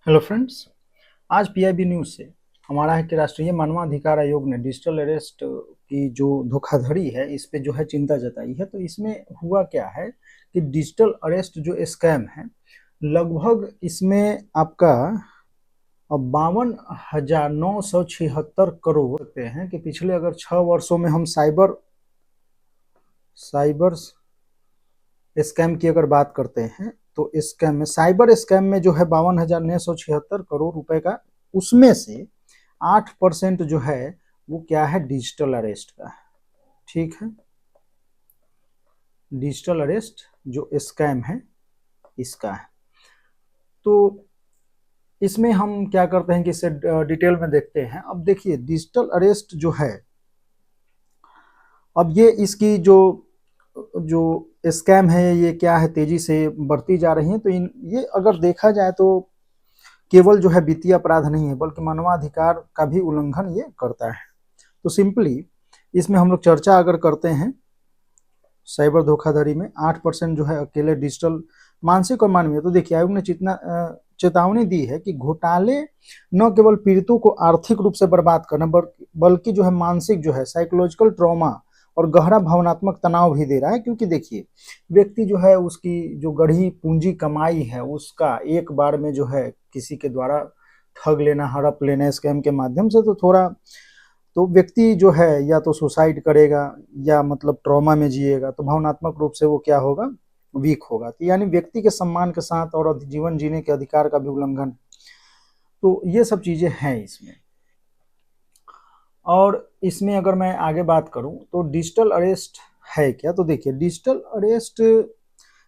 Hello friends. आज PIB news से हमारा है कि राष्ट्रीय मानवाधिकार आयोग ने डिजिटल अरेस्ट की जो धोखाधड़ी है इस पे जो है चिंता जताई है। तो इसमें हुआ क्या है कि डिजिटल अरेस्ट जो स्कैम है, लगभग इसमें आपका 52,976 करोड़ हैं कि पिछले अगर 6 वर्षों में हम साइबर साइबर स्कैम की अगर बात करते हैं तो स्कैम में साइबर स्कैम में जो है 52,976 करोड़ रुपए का, उसमें से 8% जो है वो क्या है, डिजिटल अरेस्ट का है। ठीक है, डिजिटल अरेस्ट जो स्कैम है इसका है। तो इसमें हम क्या करते हैं कि इसे डिटेल में देखते हैं। अब देखिए डिजिटल अरेस्ट जो है, अब ये इसकी जो जो स्कैम है ये क्या है, तेजी से बढ़ती जा रही है। तो ये अगर देखा जाए तो केवल जो है वित्तीय अपराध नहीं है बल्कि मानवाधिकार का भी उल्लंघन ये करता है। तो सिंपली इसमें हम लोग चर्चा अगर करते हैं, साइबर धोखाधड़ी में 8% जो है अकेले डिजिटल मानसिक और मानवीय। तो देखिए आयोग ने चेतावनी दी है कि घोटाले न केवल पीड़ितों को आर्थिक रूप से बर्बाद करना बल्कि जो है मानसिक जो है साइकोलॉजिकल ट्रॉमा और गहरा भावनात्मक तनाव भी दे रहा है। क्योंकि देखिए व्यक्ति जो है उसकी जो गढ़ी पूंजी कमाई है उसका एक बार में जो है किसी के द्वारा ठग लेना, हड़प लेना स्कैम के माध्यम से, तो थोड़ा तो व्यक्ति जो है या तो सुसाइड करेगा या मतलब ट्रॉमा में जिएगा। तो भावनात्मक रूप से वो क्या होगा, वीक होगा। तो यानी व्यक्ति के सम्मान के साथ और जीवन जीने के अधिकार का भी उल्लंघन। तो ये सब चीजें हैं इसमें। और इसमें अगर मैं आगे बात करूं तो डिजिटल अरेस्ट है क्या, तो देखिए डिजिटल अरेस्ट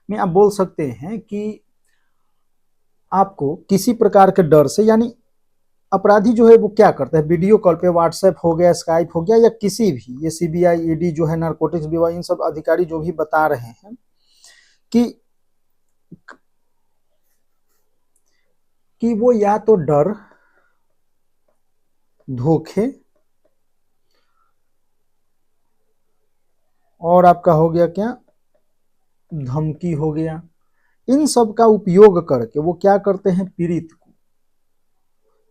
में आप बोल सकते हैं कि आपको किसी प्रकार के डर से, यानी अपराधी जो है वो क्या करता है, वीडियो कॉल पे व्हाट्सएप हो गया, स्काइप हो गया, या किसी भी ये सीबीआई ईडी जो है नारकोटिक्स विभाग, इन सब अधिकारी जो भी बता रहे हैं कि वो या तो डर, धोखे और आपका हो गया क्या, धमकी हो गया, इन सब का उपयोग करके वो क्या करते हैं, पीड़ित को,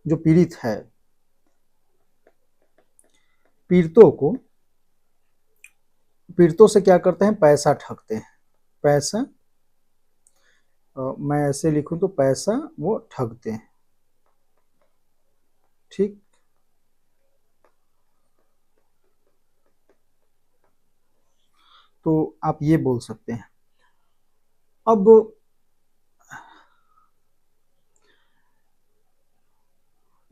जो पीड़ित है, पीड़ितों से क्या करते हैं, पैसा ठगते हैं। पैसा, मैं ऐसे लिखूं तो पैसा वो ठगते हैं। ठीक, तो आप ये बोल सकते हैं। अब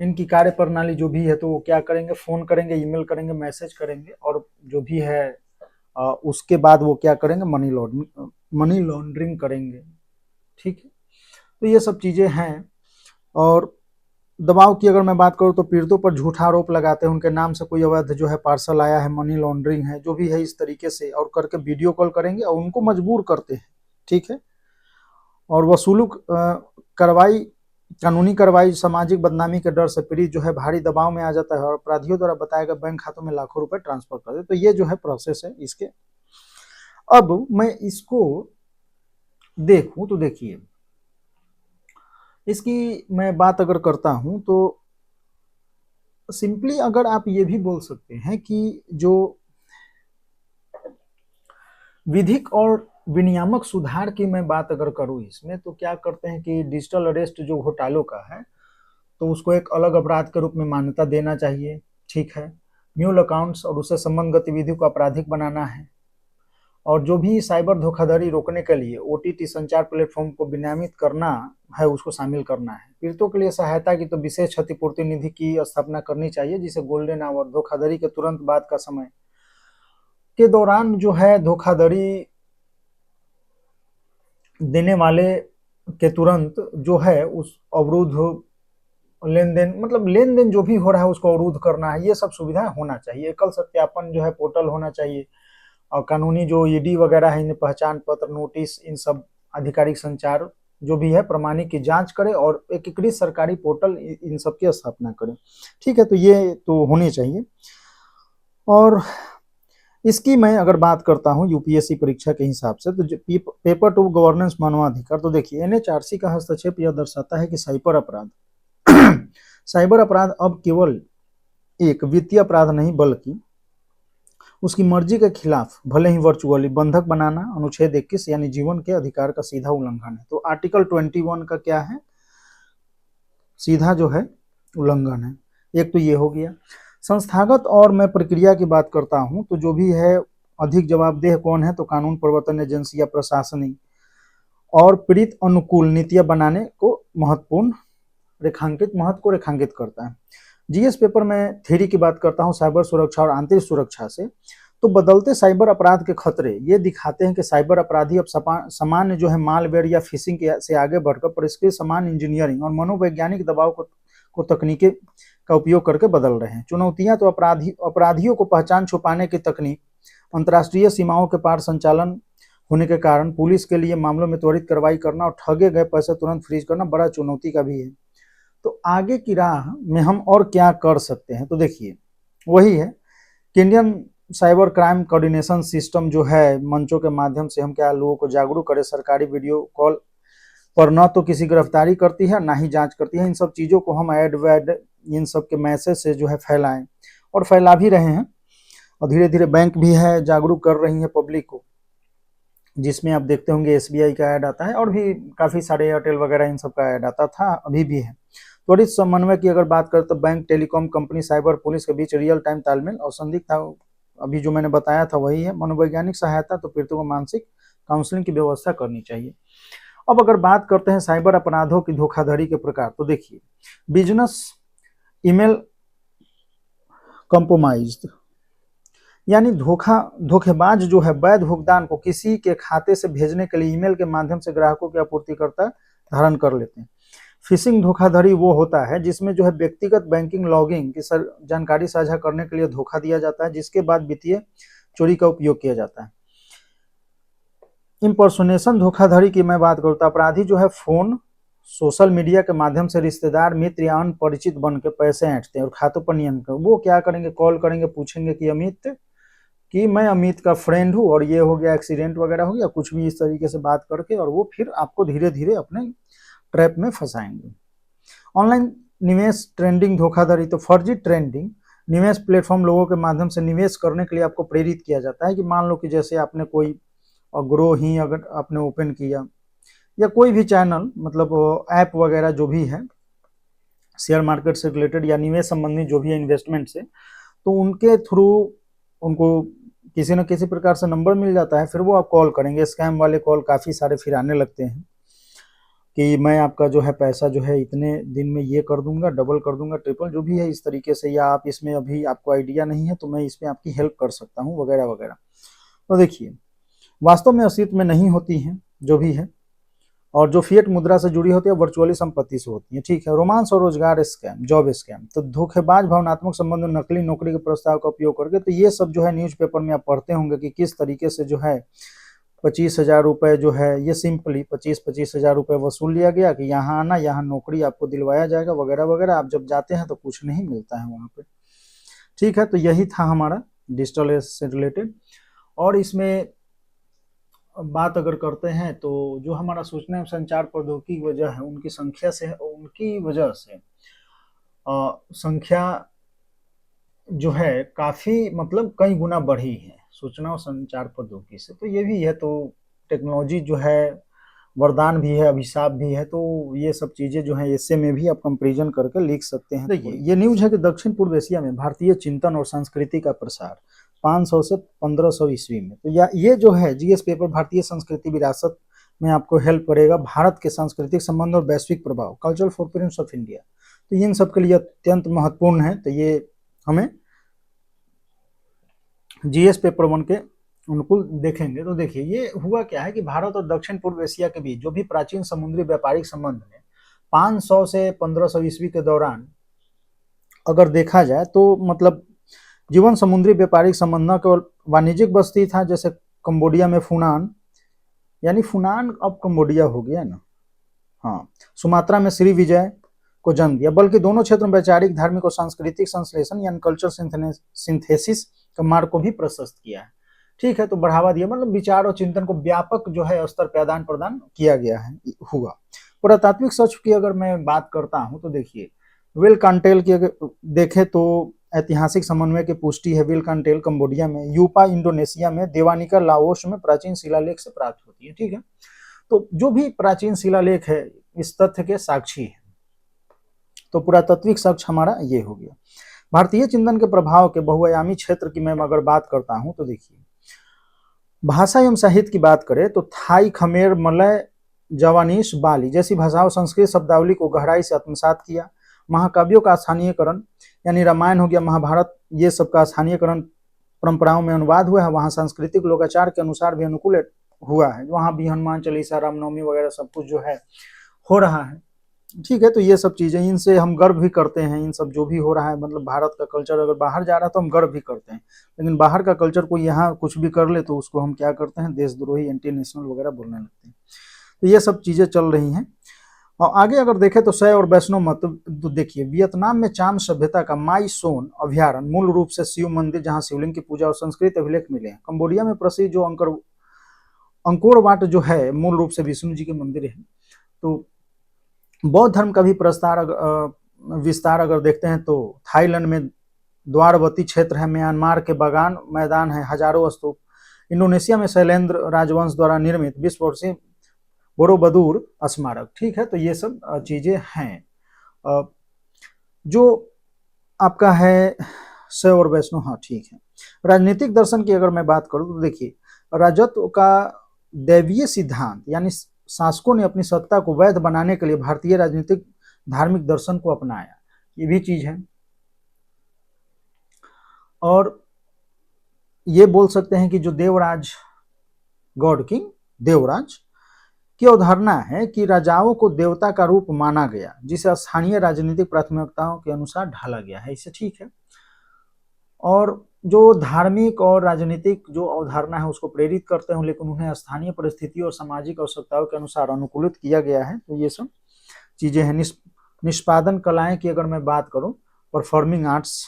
इनकी कार्य प्रणाली जो भी है, तो वो क्या करेंगे, फोन करेंगे, ईमेल करेंगे, मैसेज करेंगे, और जो भी है उसके बाद वो क्या करेंगे, मनी लॉन्ड्रिंग करेंगे। ठीक है, तो ये सब चीजें हैं। और दबाव की अगर मैं बात करूं तो पीड़ितों पर झूठा आरोप लगाते हैं, उनके नाम से कोई अवैध जो है पार्सल आया है, मनी लॉन्ड्रिंग है, जो भी है इस तरीके से, और करके वीडियो कॉल करेंगे और उनको मजबूर करते हैं। ठीक है, और वसूलुक कार्रवाई, कानूनी कार्रवाई, सामाजिक बदनामी के डर से पीड़ित जो है भारी दबाव में आ जाता है और अपराधियों द्वारा बताए गए बैंक खातों में लाखों रुपए ट्रांसफर कर दे। तो ये जो है प्रोसेस है इसके। अब मैं इसको देखूं तो देखिए इसकी मैं बात अगर करता हूं तो सिंपली अगर आप ये भी बोल सकते हैं कि जो विधिक और विनियामक सुधार की मैं बात अगर करूं इसमें, तो क्या करते हैं कि डिजिटल अरेस्ट जो घोटालों का है तो उसको एक अलग अपराध के रूप में मान्यता देना चाहिए। ठीक है, म्यूल अकाउंट्स और उससे संबंध गतिविधि को आपराधिक बनाना है, और जो भी साइबर धोखाधड़ी रोकने के लिए ओटीटी संचार प्लेटफॉर्म को विनियमित करना है उसको शामिल करना है। पीड़ितों के लिए सहायता की तो विशेष क्षतिपूर्ति निधि की स्थापना करनी चाहिए, जिसे गोल्डन आवर, धोखाधड़ी के तुरंत बाद का समय के दौरान जो है धोखाधड़ी देने वाले के तुरंत जो है उस अवरुद्ध लेन देन, मतलब लेन देन जो भी हो रहा है उसको अवरुद्ध करना है। ये सब सुविधाएं होना चाहिए। एकल सत्यापन जो है पोर्टल होना चाहिए, और कानूनी जो ईडी वगैरह है, इन पहचान पत्र, नोटिस, इन सब आधिकारिक संचार जो भी है प्रमाणिक की जांच करे और एकीकृत सरकारी पोर्टल इन सब की स्थापना करें। ठीक है, तो ये तो होने चाहिए। और इसकी मैं अगर बात करता हूं यूपीएससी परीक्षा के हिसाब से, तो पेपर टू गवर्नेंस मानवाधिकार, तो देखिए एनएचआरसी का हस्तक्षेप यह दर्शाता है कि साइबर अपराध साइबर अपराध अब केवल एक वित्तीय अपराध नहीं बल्कि उसकी मर्जी के खिलाफ भले ही वर्चुअली बंधक बनाना अनुच्छेद 21 यानी जीवन के अधिकार का सीधा उल्लंघन है। तो आर्टिकल 21 का क्या है, सीधा जो है उल्लंघन है। एक तो ये हो गया। संस्थागत और मैं प्रक्रिया की बात करता हूं तो जो भी है अधिक जवाबदेह कौन है, तो कानून प्रवर्तन एजेंसी या प्रशासनिक और पीड़ित अनुकूल नीतियां बनाने को महत्व को रेखांकित करता है। जीएस पेपर में थ्योरी की बात करता हूं साइबर सुरक्षा और आंतरिक सुरक्षा से, तो बदलते साइबर अपराध के खतरे ये दिखाते हैं कि साइबर अपराधी अब सामान्य जो है मालवेयर या फिशिंग से आगे बढ़कर परिष्कृत सामान्य इंजीनियरिंग और मनोवैज्ञानिक दबाव को तकनीकी का उपयोग करके बदल रहे हैं। चुनौतियां तो अपराधियों को पहचान छुपाने की तकनीक, अंतर्राष्ट्रीय सीमाओं के पार संचालन होने के कारण पुलिस के लिए मामलों में त्वरित कार्रवाई करना और ठगे गए पैसे तुरंत फ्रीज करना बड़ा चुनौती का भी है। तो आगे की राह में हम और क्या कर सकते हैं, तो देखिए वही है कि Indian cyber crime coordination system जो है मंचों के माध्यम से हम क्या लोगों को जागरूक करें। सरकारी वीडियो कॉल पर न तो किसी गिरफ्तारी करती है ना ही जांच करती है। इन सब चीज़ों को हम एड इन सब के मैसेज से जो है फैलाएं और फैला भी रहे हैं। और धीरे धीरे बैंक भी है जागरूक कर रही है पब्लिक को, जिसमें आप देखते होंगे एसबीआई का ऐड आता है और भी काफ़ी सारे एयरटेल वगैरह इन सब का ऐड आता था, अभी भी है। त्वरित समन्वय की अगर बात करें तो bank, telecom company, cyber police के बीच रियल टाइम तालमेल और संदिग्ध अभी जो मैंने बताया था वही है। मनोवैज्ञानिक सहायता तो पीड़ितों को मानसिक काउंसलिंग की व्यवस्था करनी चाहिए। अब अगर बात करते हैं साइबर अपराधों की धोखाधड़ी के प्रकार, तो देखिए बिजनेस ईमेल कंप्रोमाइज्ड यानी धोखेबाज जो है वैध भुगतान को किसी के खाते से भेजने के लिए ईमेल के माध्यम से ग्राहकों के आपूर्तिकर्ता धारण कर लेते हैं। फिशिंग धोखाधड़ी वो होता है जिसमें जो है व्यक्तिगत बैंकिंग लॉगिंग की जानकारी साझा करने के लिए धोखा दिया जाता है, जिसके बाद वित्तीय चोरी का उपयोग किया जाता है। इम्पर्सोनेशन धोखाधड़ी की मैं बात करूँ तो अपराधी जो है फोन, सोशल मीडिया के माध्यम से रिश्तेदार, मित्र या अन्य परिचित बन के पैसे ऐंठते हैं और खातों पर नियंत्रण। वो क्या करेंगे, कॉल करेंगे, पूछेंगे कि मैं अमित का फ्रेंड हूँ और ये हो गया, एक्सीडेंट वगैरह हो गया, कुछ भी इस तरीके से बात करके, और वो फिर आपको धीरे धीरे अपने ट्रैप में फंसाएंगे। ऑनलाइन निवेश ट्रेंडिंग धोखाधड़ी, तो फर्जी ट्रेंडिंग निवेश प्लेटफॉर्म लोगों के माध्यम से निवेश करने के लिए आपको प्रेरित किया जाता है कि मान लो कि जैसे आपने कोई ग्रो ही अगर आपने ओपन किया या कोई भी चैनल, मतलब ऐप वगैरह जो भी है शेयर मार्केट से रिलेटेड या निवेश संबंधी जो भी है इन्वेस्टमेंट से, तो उनके थ्रू उनको किसी न किसी प्रकार से नंबर मिल जाता है, फिर वो आप कॉल करेंगे। स्कैम वाले कॉल काफ़ी सारे फिर आने लगते हैं कि मैं आपका जो है पैसा जो है इतने दिन में ये कर दूंगा, डबल कर दूंगा, ट्रिपल जो भी है इस तरीके से, या आप इसमें अभी आपको आइडिया नहीं है तो मैं इसमें आपकी हेल्प कर सकता हूँ वगैरह वगैरह। तो देखिए वास्तव में अस्तित्व में नहीं होती हैं जो भी है, और जो फिएट मुद्रा से जुड़ी होती है वर्चुअली संपत्ति से होती है। ठीक है। रोमांस और रोजगार स्कैम, जॉब स्कैम, तो धोखेबाज भावनात्मक संबंध में नकली नौकरी के प्रस्ताव का उपयोग करके, तो ये सब जो है न्यूज़पेपर में आप पढ़ते होंगे कि किस तरीके से जो है 25,000 रुपये जो है ये सिंपली 25,000 रुपये वसूल लिया गया कि यहाँ आना, यहाँ नौकरी आपको दिलवाया जाएगा वगैरह वगैरह। आप जब जाते हैं तो कुछ नहीं मिलता है वहाँ पे। ठीक है। तो यही था हमारा डिजिटल अरेस्ट से रिलेटेड। और इसमें बात अगर करते हैं तो जो हमारा सूचना एवं संचार प्रौद्योगिकी की वजह है उनकी संख्या से, उनकी वजह से संख्या जो है काफ़ी मतलब कई गुना बढ़ी है सूचना और संचार प्रौद्योगिकी से। तो ये भी है, तो टेक्नोलॉजी जो है वरदान भी है, अभिशाप भी है। तो ये सब चीज़ें जो है ऐसे में भी आप कंपेरिजन करके लिख सकते हैं। देखिए ये न्यूज़ है कि दक्षिण पूर्व एशिया में भारतीय चिंतन और संस्कृति का प्रसार 500 से 1500 ईस्वी में। तो ये जो है जीएस पेपर भारतीय संस्कृति विरासत में आपको हेल्प करेगा। भारत के सांस्कृतिक संबंध और वैश्विक प्रभाव, कल्चरल फुटप्रिंट्स ऑफ इंडिया, तो इन सब के लिए अत्यंत महत्वपूर्ण है। तो ये हमें जीएस पेपर 1 के अनुकूल देखेंगे। तो देखिए ये हुआ क्या है कि भारत और दक्षिण पूर्व एशिया के बीच जो भी प्राचीन समुद्री व्यापारिक संबंध है 500 से 1500 ईस्वी के दौरान अगर देखा जाए तो मतलब जीवन समुद्री व्यापारिक संबंध न केवल वाणिज्यिक बस्ती था, जैसे कंबोडिया में फुनान, यानी फुनान अब कंबोडिया हो गया ना, हाँ, सुमात्रा में श्री विजय को जन्म दिया, बल्कि दोनों क्षेत्रों में वैचारिक, धार्मिक और सांस्कृतिक संश्लेषण यानी कल्चर सिंथेसिस का मार्ग को भी प्रशस्त किया है। ठीक है। तो बढ़ावा दिया, मतलब विचार और चिंतन को व्यापक जो है स्तर पे आदान प्रदान किया गया है हुआ। पुरातात्विक साक्ष्य की अगर मैं बात करता हूं तो देखिए, विल कांटेल की अगर देखें तो ऐतिहासिक समन्वय की पुष्टि है विल कांटेल कंबोडिया में, यूपा इंडोनेशिया में, देवानिका लाओस में प्राचीन शिलालेख से प्राप्त होती है। ठीक है, तो जो भी प्राचीन शिलालेख है इस तथ्य के साक्षी है। तो पुरातात्विक साक्ष्य हमारा ये हो गया। भारतीय चिंतन के प्रभाव के बहुआयामी क्षेत्र की मैं अगर बात करता हूं तो देखिए, भाषा एवं साहित्य की बात करें तो थाई, खमेर, मलय, जावानीज, बाली जैसी भाषाओं संस्कृत शब्दावली को गहराई से आत्मसात किया। महाकाव्यों का स्थानीयकरण यानी रामायण हो गया, महाभारत, ये सब का स्थानीयकरण परंपराओं में अनुवाद हुआ है। वहाँ सांस्कृतिक लोकाचार के अनुसार भी अनुकूल हुआ है। वहाँ भी हनुमान चालीसा, रामनवमी वगैरह सब कुछ जो है हो रहा है। ठीक है, तो ये सब चीजें, इनसे हम गर्व भी करते हैं। इन सब जो भी हो रहा है, मतलब भारत का कल्चर अगर बाहर जा रहा है तो हम गर्व भी करते हैं, लेकिन बाहर का कल्चर कोई यहाँ कुछ भी कर ले तो उसको हम क्या करते हैं, देशद्रोही, एंटी नेशनल वगैरह बोलने लगते हैं। तो ये सब चीजें चल रही हैं। और आगे अगर देखें तो शैव और वैष्णव मत, तो देखिए वियतनाम में चाम सभ्यता का माई सोन अभ्यारण्य मूल रूप से शिव मंदिर जहाँ शिवलिंग की पूजा और संस्कृत अभिलेख मिले हैं। कंबोडिया में प्रसिद्ध जो अंकोर वाट जो है मूल रूप से विष्णु जी के मंदिर है। तो बौद्ध धर्म का भी विस्तार अगर देखते हैं तो थाईलैंड में द्वारवती क्षेत्र है, म्यांमार के बागान मैदान है, हजारों स्तूप, इंडोनेशिया में शैलेंद्र राजवंश द्वारा निर्मित विश्व प्रसिद्ध बोरोबदूर स्मारक। ठीक है, तो ये सब चीजें हैं। जो आपका है शैव और वैष्णव, हाँ ठीक है। राजनीतिक दर्शन की अगर मैं बात करूं तो देखिए, राजत्व का दैवीय सिद्धांत यानी शासकों ने अपनी सत्ता को वैध बनाने के लिए भारतीय राजनीतिक धार्मिक दर्शन को अपनाया, ये भी चीज है। और ये बोल सकते हैं कि जो देवराज, गॉड किंग देवराज की अवधारणा है कि राजाओं को देवता का रूप माना गया, जिसे स्थानीय राजनीतिक प्राथमिकताओं के अनुसार ढाला गया है, इससे ठीक है। और जो धार्मिक और राजनीतिक जो अवधारणा है उसको प्रेरित करते हैं, लेकिन उन्हें स्थानीय परिस्थितियों और सामाजिक आवश्यकताओं के अनुसार अनुकूलित किया गया है। तो ये सब चीजें हैं। निष्पादन कलाएं की अगर मैं बात करूं, परफॉर्मिंग आर्ट्स,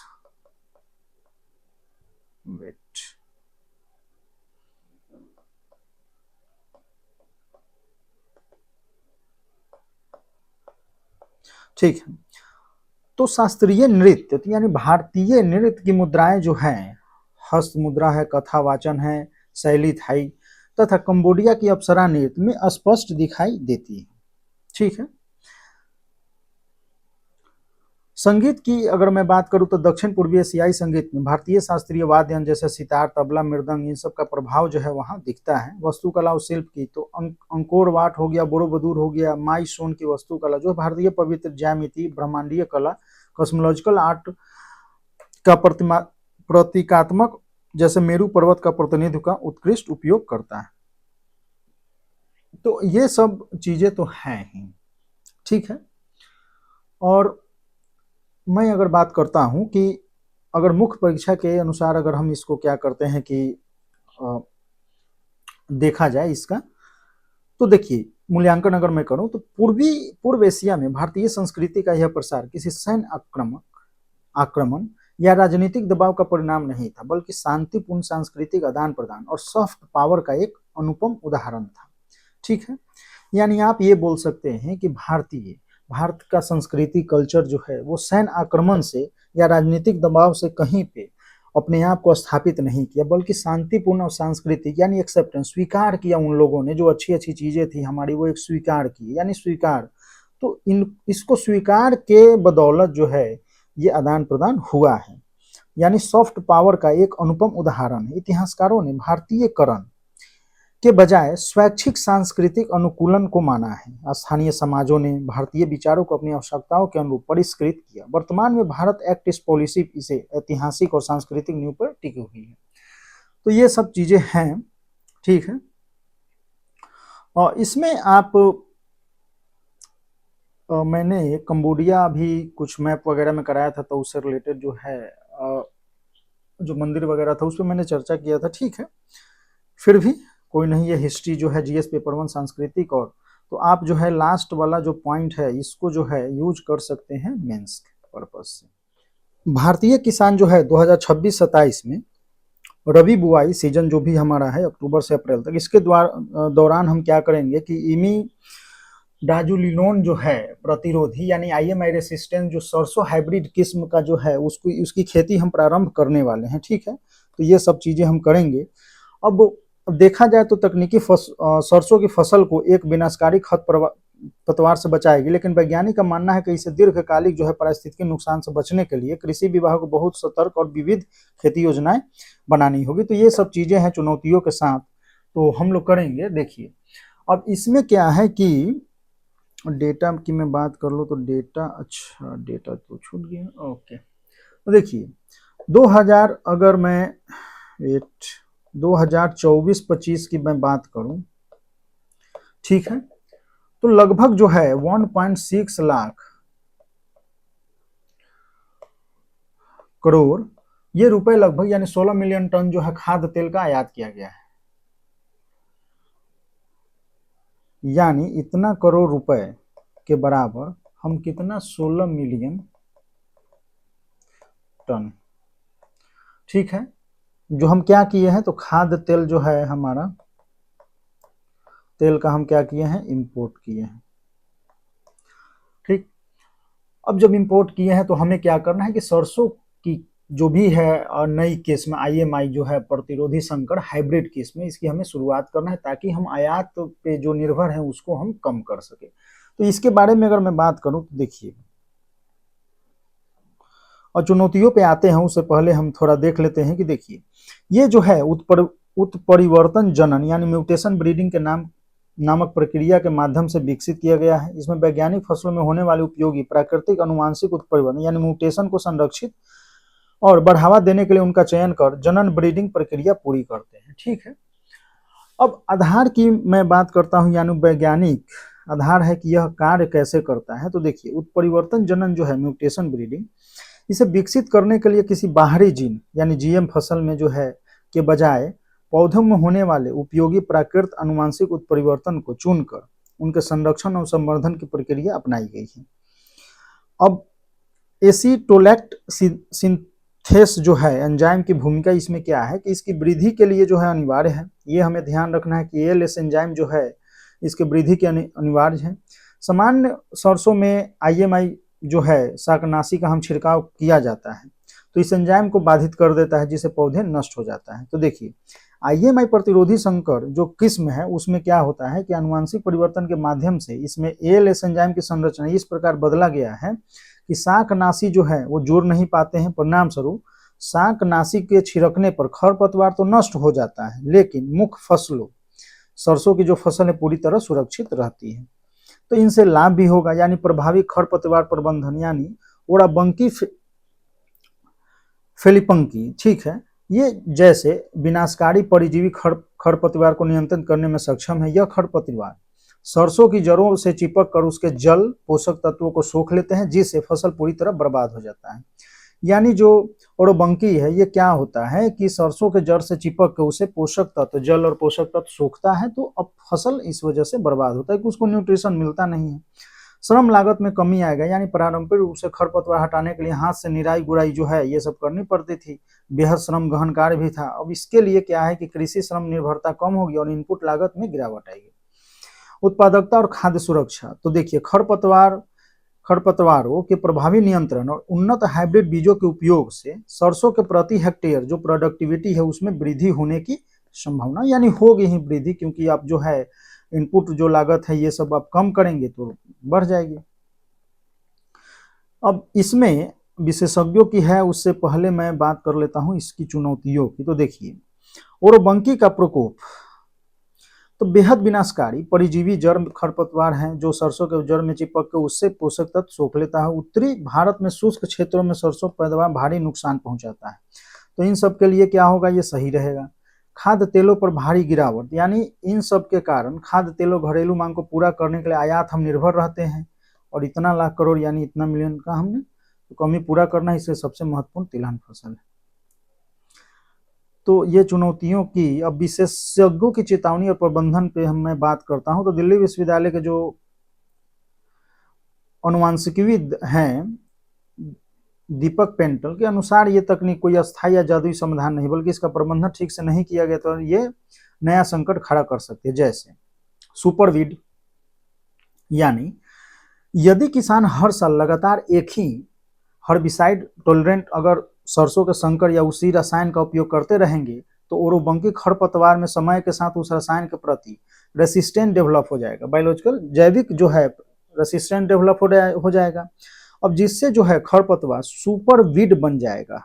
ठीक है। तो शास्त्रीय नृत्य यानी भारतीय नृत्य की मुद्राएं जो हैं, हस्त मुद्रा है, कथा वाचन है, शैली थाई तथा कंबोडिया की अप्सरा नृत्य में स्पष्ट दिखाई देती है। ठीक है। संगीत की अगर मैं बात करूं तो दक्षिण पूर्वी एशियाई संगीत में भारतीय शास्त्रीय वाद्य यंत्र जैसे सितार, तबला, मृदंग, इन सब का प्रभाव जो है वहां दिखता है। वास्तुकला और शिल्प की तो अंकोर वाट हो गया, बोरोबदूर हो गया, माई सोन की वास्तुकला जो भारतीय पवित्र ज्यामिति, ब्रह्मांडीय कला, कॉस्मोलॉजिकल आर्ट का प्रतीकात्मक जैसे मेरू पर्वत का प्रतिनिधित्व का उत्कृष्ट उपयोग करता है। तो ये सब चीजें तो हैं ही। ठीक है। और मैं अगर बात करता हूं कि अगर मुख्य परीक्षा के अनुसार अगर हम इसको क्या करते हैं कि देखा जाए इसका, तो देखिए मूल्यांकन अगर मैं करूं तो पूर्व एशिया में भारतीय संस्कृति का यह प्रसार किसी सैन्य आक्रमण या राजनीतिक दबाव का परिणाम नहीं था, बल्कि शांतिपूर्ण सांस्कृतिक आदान प्रदान और सॉफ्ट पावर का एक अनुपम उदाहरण था। ठीक है। यानी आप ये बोल सकते हैं कि भारत का संस्कृति कल्चर जो है वो सैन्य आक्रमण से या राजनीतिक दबाव से कहीं पे अपने आप को स्थापित नहीं किया, बल्कि शांतिपूर्ण और सांस्कृतिक यानी एक्सेप्टेंस, स्वीकार किया। उन लोगों ने जो अच्छी अच्छी चीजें थी हमारी वो एक स्वीकार की, यानी स्वीकार। तो इसको स्वीकार के बदौलत जो है ये आदान प्रदान हुआ है, यानी सॉफ्ट पावर का एक अनुपम उदाहरण है। इतिहासकारों ने भारतीयकरण के बजाय स्वैच्छिक सांस्कृतिक अनुकूलन को माना है। स्थानीय समाजों ने भारतीय विचारों को अपनी आवश्यकताओं के अनुरूप परिष्कृत किया। वर्तमान में भारत एक्ट ईस्ट पॉलिसी इसे ऐतिहासिक और सांस्कृतिक नींव पर टिकी हुई है। तो ये सब चीजें हैं। ठीक है। और इसमें आप मैंने कंबोडिया भी कुछ मैप वगैरह में कराया था, तो उससे रिलेटेड जो है जो मंदिर वगैरह था उस पर मैंने चर्चा किया था। ठीक है। फिर भी कोई नहीं, ये हिस्ट्री जो है जीएस पेपर 1 सांस्कृतिक, और तो आप जो है लास्ट वाला जो पॉइंट है इसको जो है यूज कर सकते हैं मेंस के पर्पज से। भारतीय किसान जो है 2026-27 में रबी बुआई सीजन जो भी हमारा है अक्टूबर से अप्रैल तक, इसके दौरान हम क्या करेंगे कि इमी डाजुलिनोन जो है प्रतिरोधी यानी आईएमआई रेसिस्टेंट जो सरसों हाइब्रिड किस्म का जो है उसको उसकी खेती हम प्रारंभ करने वाले हैं। ठीक है, तो ये सब चीजें हम करेंगे। अब देखा जाए तो तकनीकी सरसों की फसल को एक विनाशकारी पतवार से बचाएगी, लेकिन वैज्ञानिक का मानना है कि इसे दीर्घकालिक जो है पारिस्थितिकी नुकसान से बचने के लिए कृषि विभाग को बहुत सतर्क और विविध खेती योजनाएं बनानी होगी। तो ये सब चीजें हैं चुनौतियों के साथ, तो हम लोग करेंगे। देखिए अब इसमें क्या है कि डेटा की मैं बात कर लूँ तो डेटा, अच्छा डेटा तो छूट गया। ओके, तो देखिए 2000 अगर मैं 2024-25 की मैं बात करूं, ठीक है, तो लगभग जो है 1.6 लाख करोड़ ये रुपए लगभग यानी 16 मिलियन टन जो है खाद्य तेल का आयात किया गया है। यानी इतना करोड़ रुपए के बराबर हम कितना 16 मिलियन टन, ठीक है, जो हम क्या किए हैं तो खाद्य तेल जो है हमारा तेल का हम क्या किए हैं इंपोर्ट किए हैं। ठीक, अब जब इंपोर्ट किए हैं तो हमें क्या करना है कि सरसों की जो भी है और नई किस्म आईएमआई जो है प्रतिरोधी संकर हाइब्रिड किस्म, इसकी हमें शुरुआत करना है ताकि हम आयात पे जो निर्भर है उसको हम कम कर सके। तो इसके बारे में अगर मैं बात करूं तो देखिए, और चुनौतियों पे आते हैं उससे पहले हम थोड़ा देख लेते हैं कि देखिए ये जो है उत्परिवर्तन जनन यानी म्यूटेशन ब्रीडिंग के नामक प्रक्रिया के माध्यम से विकसित किया गया है। इसमें वैज्ञानिक फसलों में होने वाले उपयोगी प्राकृतिक अनुवांशिक उत्परिवर्तन यानी म्यूटेशन को संरक्षित और बढ़ावा देने के लिए उनका चयन कर जनन ब्रीडिंग प्रक्रिया पूरी करते हैं। ठीक है, अब आधार की मैं बात करता हूं यानी वैज्ञानिक आधार है कि यह कार्य कैसे करता है। तो देखिए उत्परिवर्तन जनन जो है म्यूटेशन ब्रीडिंग, इसे विकसित करने के लिए किसी बाहरी जीन यानी जीएम फसल में जो है के बजाय पौधों में होने वाले उपयोगी प्राकृत अनुवांशिक उत्परिवर्तन को चुनकर उनके संरक्षण और संवर्धन की प्रक्रिया अपनाई गई है। अब एसीटोलैक्ट सिंथेस जो है एंजाइम की भूमिका इसमें क्या है कि इसकी वृद्धि के लिए जो है अनिवार्य है। ये हमें ध्यान रखना है कि एएलएस एंजाइम जो है इसके वृद्धि के अनिवार्य है। सामान्य सरसों में आईएमआई जो है शाकनाशी का हम छिड़काव किया जाता है तो इस एंजाइम को बाधित कर देता है जिससे पौधे नष्ट हो जाता है। तो देखिए आईएमआई प्रतिरोधी संकर जो किस्म है उसमें क्या होता है कि आनुवांशिक परिवर्तन के माध्यम से इसमें एएलएस एंजाइम की संरचना इस प्रकार बदला गया है कि शाकनाशी जो है वो जोड़ नहीं पाते हैं। परिणाम स्वरूप शाकनाशी के छिड़कने पर खरपतवार तो नष्ट हो जाता है लेकिन मुख्य फसलों सरसों की जो फसल है पूरी तरह सुरक्षित रहती है। तो इनसे लाभ भी होगा यानी प्रभावी खरपतवार प्रबंधन यानी ओराबंकी फेलिपंकी, ठीक है, ये जैसे विनाशकारी परजीवी खरपतवार को नियंत्रित करने में सक्षम है। यह खरपतवार सरसों की जड़ों से चिपक कर उसके जल पोषक तत्वों को सोख लेते हैं जिससे फसल पूरी तरह बर्बाद हो जाता है। यानी जो ओरोबंकी है ये क्या होता है कि सरसों के जड़ से चिपक के उसे पोषक तत्व जल और पोषक तत्व सोखता है तो अब फसल इस वजह से बर्बाद होता है कि उसको न्यूट्रिशन मिलता नहीं है। श्रम लागत में कमी आएगा यानी पारंपरिक रूप से खरपतवार हटाने के लिए हाथ से निराई गुड़ाई जो है ये सब करनी पड़ती थी, बेहद श्रम गहन कार्य भी था। अब इसके लिए क्या है कि कृषि श्रम निर्भरता कम होगी और इनपुट लागत में गिरावट आएगी। उत्पादकता और खाद्य सुरक्षा, तो देखिए खरपतवारों के प्रभावी नियंत्रण और उन्नत हाइब्रिड बीजों के उपयोग से सरसों के प्रति हेक्टेयर जो प्रोडक्टिविटी है उसमें वृद्धि होने की संभावना यानी होगी ही वृद्धि, क्योंकि आप जो है इनपुट जो लागत है ये सब आप कम करेंगे तो बढ़ जाएगी। अब इसमें विशेषज्ञों की है उससे पहले मैं बात कर लेता हूं इसकी चुनौतियों की। तो देखिए ओरोबंकी का प्रकोप तो बेहद विनाशकारी परिजीवी जड़ खरपतवार हैं जो सरसों के जड़ में चिपक के उससे पोषक तत्व सोख लेता है। उत्तरी भारत में शुष्क क्षेत्रों में सरसों पैदावार भारी नुकसान पहुंचाता है। तो इन सब के लिए क्या होगा, ये सही रहेगा। खाद्य तेलों पर भारी गिरावट यानी इन सब के कारण खाद्य तेलों घरेलू मांग को पूरा करने के लिए आयात हम निर्भर रहते हैं और इतना लाख करोड़ यानी इतना मिलियन का हमने तो कमी पूरा करना है, इससे सबसे महत्वपूर्ण तिलहन फसल है। तो ये चुनौतियों की अब विशेषज्ञों की चेतावनी और प्रबंधन पे मैं बात करता हूं। तो दिल्ली विश्वविद्यालय के जो अनुवांशिकविद हैं दीपक पेंटल के अनुसार ये तकनीक कोई अस्थायी या जादुई समाधान नहीं बल्कि इसका प्रबंधन ठीक से नहीं किया गया तो ये नया संकट खड़ा कर सकती है, जैसे सुपरवीड यानी यदि किसान हर साल लगातार एक ही हर्बिसाइड टॉलरेंट अगर सरसों के संकर या उसी रसायन का उपयोग करते रहेंगे तो ओरोबंकी खरपतवार में समय के साथ उस रसायन के प्रति रेसिस्टेंट डेवलप हो जाएगा, बायोलॉजिकल जैविक जो है रेसिस्टेंट डेवलप हो जाएगा। अब जिससे जो है खरपतवार सुपर वीड बन जाएगा,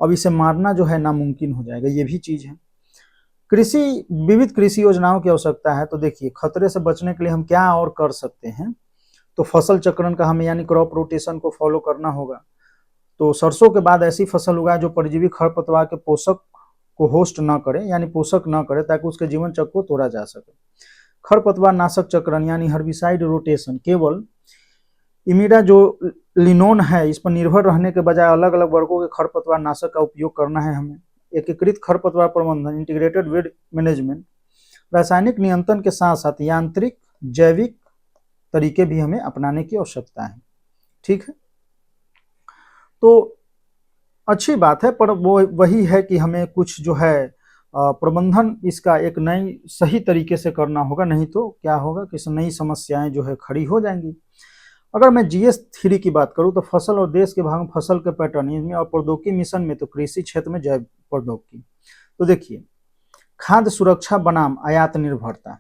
अब इसे मारना जो है नामुमकिन हो जाएगा, ये भी चीज है। विविध कृषि योजनाओं की आवश्यकता है। तो देखिए खतरे से बचने के लिए हम क्या और कर सकते हैं, तो फसल चक्रण का हमें यानी क्रॉप रोटेशन को फॉलो करना होगा। तो सरसों के बाद ऐसी फसल उगाए जो परजीवी खरपतवार के पोषक को होस्ट न करे यानी पोषक न करे, ताकि उसके जीवन चक्र को तोड़ा जा सके। खरपतवार नाशक चक्रण यानी हर्बिसाइड रोटेशन केवल इमिडा जो लिनोन है इस पर निर्भर रहने के बजाय अलग अलग वर्गों के खरपतवार नाशक का उपयोग करना है हमें। एकीकृत खरपतवार प्रबंधन इंटीग्रेटेड वीड मैनेजमेंट, रासायनिक नियंत्रण के साथ साथ यांत्रिक जैविक तरीके भी हमें अपनाने की आवश्यकता है। ठीक है, तो अच्छी बात है, पर वो वही है कि हमें कुछ जो है प्रबंधन इसका एक नई सही तरीके से करना होगा, नहीं तो क्या होगा कि नई समस्याएं जो है खड़ी हो जाएंगी। अगर मैं GS3 की बात करूं तो फसल और देश के भाग में फसल के पैटर्न इसमें और प्रौद्योगिकी मिशन में तो कृषि क्षेत्र में जैव प्रौद्योगिकी। तो देखिए खाद्य सुरक्षा बनाम आयात निर्भरता,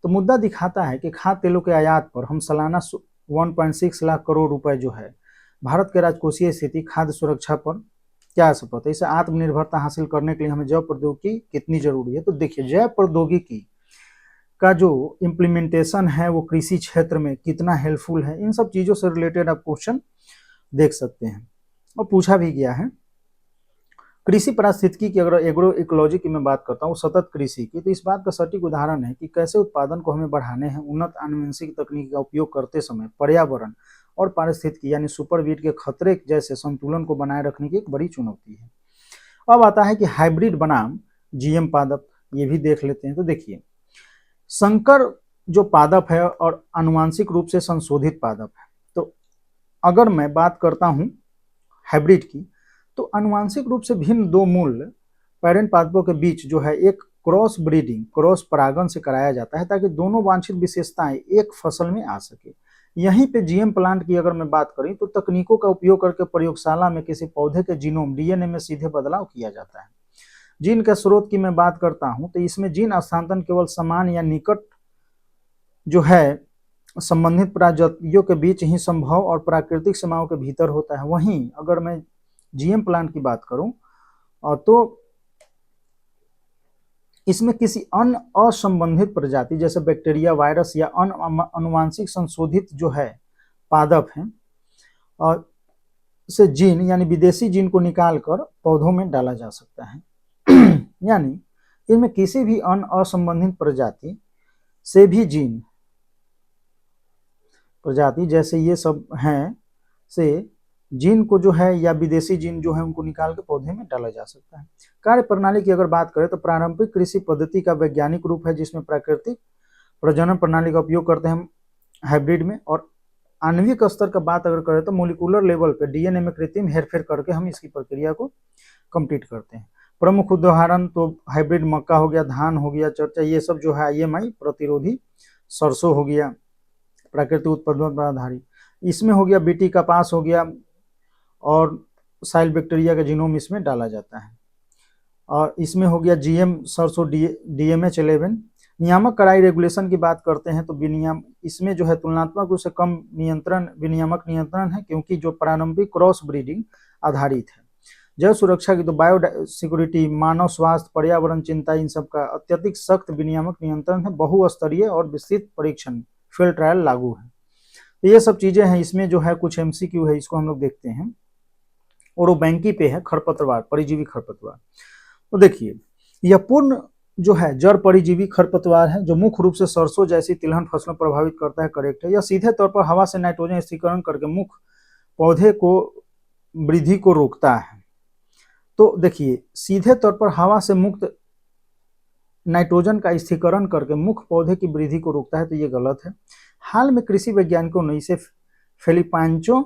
तो मुद्दा दिखाता है कि खाद्य तेलों के आयात पर हम सालाना 1.6 लाख करोड़ रुपए जो है भारत के राजकोषीय स्थिति खाद्य सुरक्षा पर क्या असर पड़ता है, इसे आत्मनिर्भरता हासिल करने के लिए हमें जैव प्रौद्योगिकी कितनी जरूरी है। तो देखिए जैव प्रौद्योगिकी का जो इम्प्लीमेंटेशन है वो कृषि क्षेत्र में कितना हेल्पफुल है, इन सब चीजों से रिलेटेड आप क्वेश्चन देख सकते हैं और पूछा भी गया है। कृषि पारिस्थितिकी की अगर एग्रो इकोलॉजी की मैं बात करता हूँ, सतत कृषि की, तो इस बात का सटीक उदाहरण है कि कैसे उत्पादन को हमें बढ़ाने हैं। उन्नत आनुवंशिक तकनीक का उपयोग करते समय पर्यावरण और पारिस्थितिकी यानी सुपरवीड के खतरे जैसे संतुलन को बनाए रखने की एक बड़ी चुनौती है। अब आता है कि हाइब्रिड बनाम GM पादप, ये भी देख लेते हैं। तो देखिए संकर जो पादप है और आनुवांशिक रूप से संशोधित पादप है, तो अगर मैं बात करता हूं हाइब्रिड की, तो आनुवांशिक रूप से भिन्न दो मूल पेरेंट पादपों के बीच जो है एक क्रॉस ब्रीडिंग क्रॉस परागण से कराया जाता है, ताकि दोनों वांछित विशेषताएं एक फसल में आ सके। यहीं पे GM प्लांट की अगर मैं बात करें तो तकनीकों का उपयोग करके प्रयोगशाला में किसी पौधे के जीनोम DNA में सीधे बदलाव किया जाता है। जीन के स्रोत की मैं बात करता हूं तो इसमें जीन हस्तांतरण केवल समान या निकट जो है संबंधित प्रजातियों के बीच ही संभव और प्राकृतिक सीमाओं के भीतर होता है। वहीं अगर मैं GM प्लांट की बात करूं तो इसमें किसी अन्य असंबंधित प्रजाति जैसे बैक्टीरिया, वायरस या अन्य अनुवांशिक संशोधित जो है पादप हैं और से जीन यानी विदेशी जीन को निकालकर पौधों में डाला जा सकता है। यानी इनमें किसी भी अन्य असंबंधित प्रजाति से भी जीन प्रजाति जैसे ये सब हैं से जीन को जो है या विदेशी जीन जो है उनको निकाल के पौधे में डाला जा सकता है। कार्य प्रणाली की अगर बात करें तो पारंपरिक कृषि पद्धति का वैज्ञानिक रूप है जिसमें प्राकृतिक प्रजनन प्रणाली का उपयोग करते हैं हाइब्रिड में, और आणविक स्तर का बात अगर करें तो मोलिकुलर लेवल पे DNA में कृत्रिम हेरफेर करके हम इसकी प्रक्रिया को कंप्लीट करते हैं। प्रमुख उदाहरण तो हाइब्रिड मक्का हो गया, धान हो गया, चर्चा, ये सब जो है IMI प्रतिरोधी सरसों हो गया प्राकृतिक उत्पादों पर आधारित, इसमें हो गया BT कपास हो गया और साइल बैक्टीरिया का जीनोम इसमें डाला जाता है, और इसमें हो गया GM सरसों DMH 11। नियामक कड़ाई रेगुलेशन की बात करते हैं तो विनियम इसमें जो है तुलनात्मक रूप से कम नियंत्रण विनियामक नियंत्रण है क्योंकि जो प्रारंभिक क्रॉस ब्रीडिंग आधारित है। जैव सुरक्षा की तो बायो सिक्योरिटी, मानव स्वास्थ्य, पर्यावरण चिंता, इन सब का अत्यधिक सख्त विनियामक नियंत्रण है, बहुस्तरीय और विस्तृत परीक्षण फील्ड ट्रायल लागू है। तो ये सब चीजें हैं। इसमें जो है कुछ MCQ है, इसको हम लोग देखते हैं। ओरोबैंकी पे है खरपतवार, परिजीवी खरपतवार। तो देखिए यह पूर्ण जो है जड़ परिजीवी खरपतवार है जो मुख्य रूप से सरसों जैसी तिलहन फसलों प्रभावित करता है, करेक्ट है। यह सीधे तौर पर हवा से नाइट्रोजन स्थिरीकरण करके मुख्य पौधे को वृद्धि को रोकता है। तो देखिए सीधे तौर पर हवा से मुक्त नाइट्रोजन का स्थिरीकरण करके मुख्य पौधे की वृद्धि को रोकता है, तो ये गलत है। हाल में कृषि वैज्ञानिकों ने इसे फेलिपांचो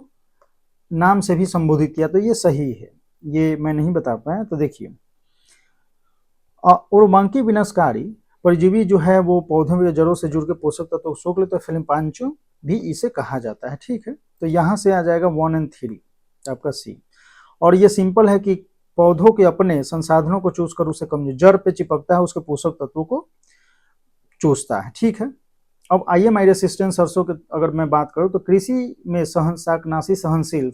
नाम से भी संबोधित किया, तो ये सही है, ये मैं नहीं बता पाया। तो देखिए ओरोबांकी विनाशकारी परजीवी जो है वो पौधों या जड़ों से जुड़ के पोषक तत्व को सोख लेते हैं, फिल्म पांचो भी इसे कहा जाता है। ठीक है, तो यहाँ से आ जाएगा 1 और 3 आपका सी। और ये सिंपल है कि पौधों के अपने संसाधनों को चूस कर उसे कमजोर जड़ पे चिपकता है, उसके पोषक तत्वों को चूसता है। ठीक है, अब IMI रेसिस्टेंट सरसों के अगर मैं बात करूं तो कृषि में शाकनाशी सहनशील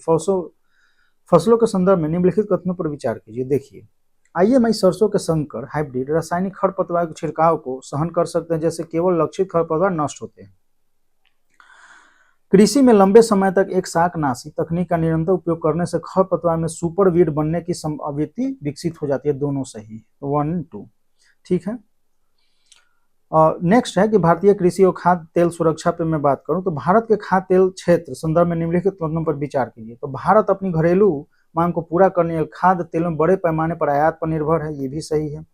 फसलों के संदर्भ में निम्नलिखित कथनों पर विचार कीजिए। देखिए, IMI सरसों के संकर हाइब्रिड रासायनिक खरपतवार के छिड़काव को सहन कर सकते हैं, जैसे केवल लक्षित खरपतवार नष्ट होते हैं। कृषि में लंबे समय तक एक शाकनाशी तकनीक का निरंतर उपयोग करने से खरपतवार में सुपर वीड बनने की संभावना विकसित हो जाती है। दोनों सही, 1 2। ठीक है, नेक्स्ट है कि भारतीय कृषि और खाद्य तेल सुरक्षा पे मैं बात करूं तो भारत के खाद्य तेल क्षेत्र संदर्भ में निम्नलिखित कथनों पर विचार कीजिए। तो भारत अपनी घरेलू मांग को पूरा करने और खाद्य तेलों में बड़े पैमाने पर आयात पर निर्भर है, ये भी सही है।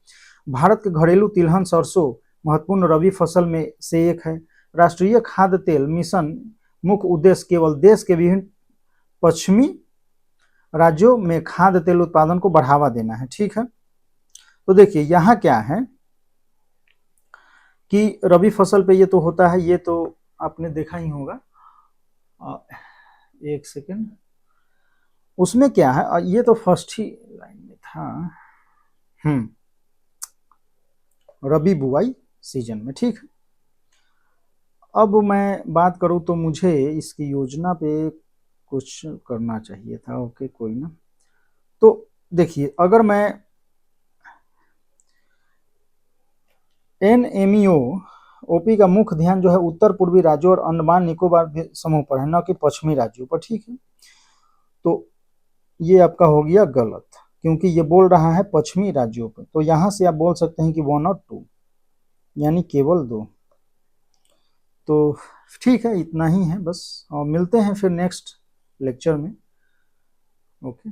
भारत के घरेलू तिलहन सरसों महत्वपूर्ण रबी फसल में से एक है। राष्ट्रीय खाद्य तेल मिशन मुख्य उद्देश्य केवल देश के विभिन्न पश्चिमी राज्यों में खाद्य तेल उत्पादन को बढ़ावा देना है। ठीक है, तो देखिए यहाँ क्या है कि रबी फसल पे ये तो होता है, ये तो आपने देखा ही होगा। एक सेकेंड, उसमें क्या है, ये तो फर्स्ट ही लाइन में था। रबी बुआई सीजन में। ठीक है, अब मैं बात करूं तो मुझे इसकी योजना पे कुछ करना चाहिए था। ओके, कोई ना। तो देखिए, अगर मैं NMEO OP का मुख्य ध्यान जो है उत्तर पूर्वी राज्यों और अंडमान निकोबार समूह पर है, न कि पश्चिमी राज्यों पर। ठीक है, तो ये आपका हो गया गलत, क्योंकि ये बोल रहा है पश्चिमी राज्यों पर। तो यहां से आप बोल सकते हैं कि 1 और 2, यानी केवल 2। तो ठीक है, इतना ही है बस, और मिलते हैं फिर नेक्स्ट लेक्चर में। ओके।